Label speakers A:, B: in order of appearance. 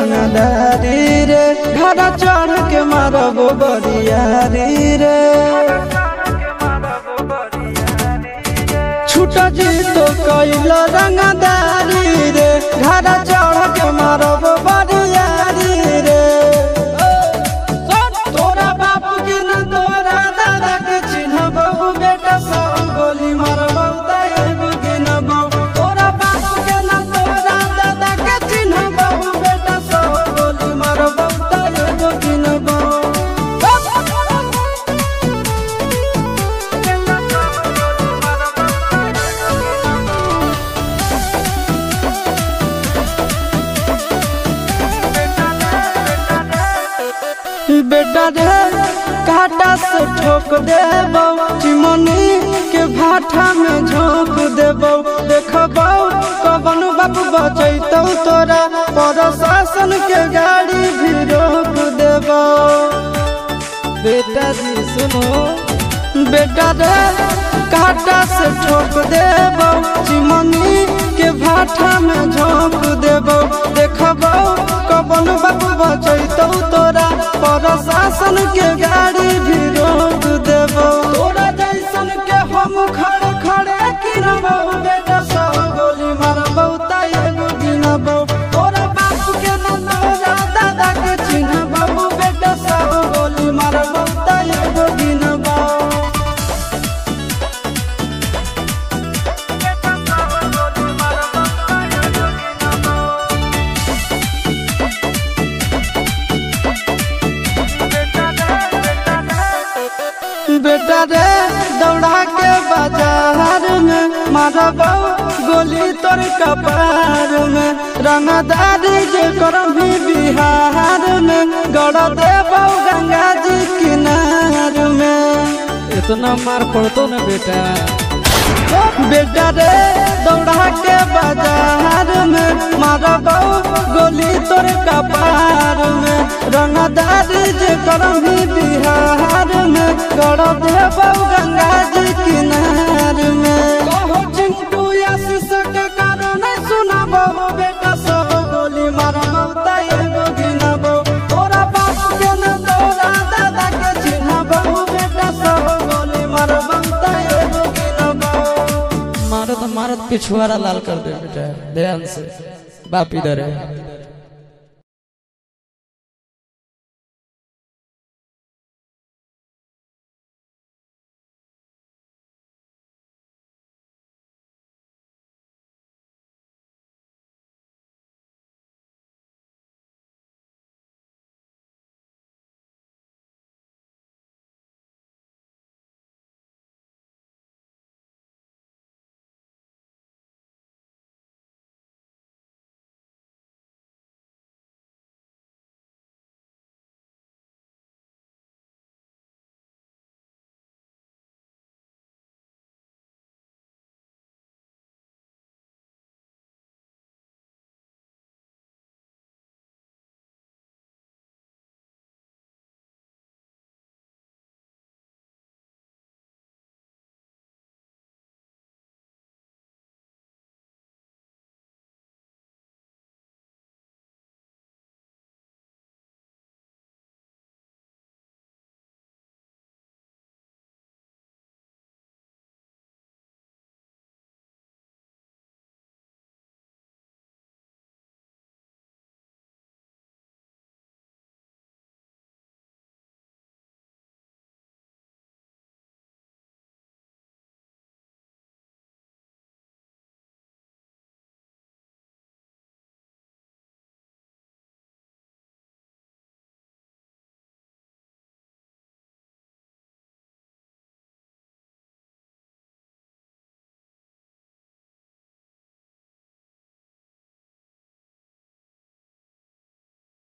A: रंगदारी रे घर चढ़ के मारब बरियारी रे छूट जी तो कैल रंगदारी रे घर चढ़ के मारब बरियारी रे तोरा बाप के न तोरा दादा के चिन्हब बेटा सब गोली मारब एगो गिनब तोरा बाप के न तोरा दादा के चिन्हब बेटा सब गोली मारब एगो गिनब बेटा रे काटा से ठोक देबो चिमनी के भाटा में झोंक देबो देखबो कवन बाप बचैतौ तोरा प्रशासन के गाड़ी भी रोक देबो बेटा जी सुनो बेटा रे काटा से ठोक देबो चिमनी के भाटा में झोंक देबो देखबो कवन बाप बचैतौ तोरा प्रशासन के गाड़ी भी रोक देबो तोरा जैसन के हम खड़े खड़े गिनबो बेटा सब गोली मारबो एगो गिनबो तोरा बाप के न तोरा दादा के चिन्हबो बेटा सब गोली मारबो एगो गिनबो बेटा रे दौड़ा के बाजार में मारबो गोली तोर कपार में रंगदारी जे करम भी बिहार में गड़ देबो गंगा जी किनार में
B: इतना मार पड़तो न बेटा
A: बेटा रे दौड़ा के बाजार में मारबो गोली तोर कपार में रंगदारी जे करम भी बिहार में गड़ देबो गंगा जी किनार में कहो चिंटू आशीष के कारण सुनाबो बेटा सब गोली मारबो एगो गिनबो तोरा बाप के न तोरा दादा के चिन्हबो बेटा सब गोली मारबो एगो गिनबो
B: मारत मारत पिछुआरा लाल कर दे बेटा ध्यान से बाप इधर है।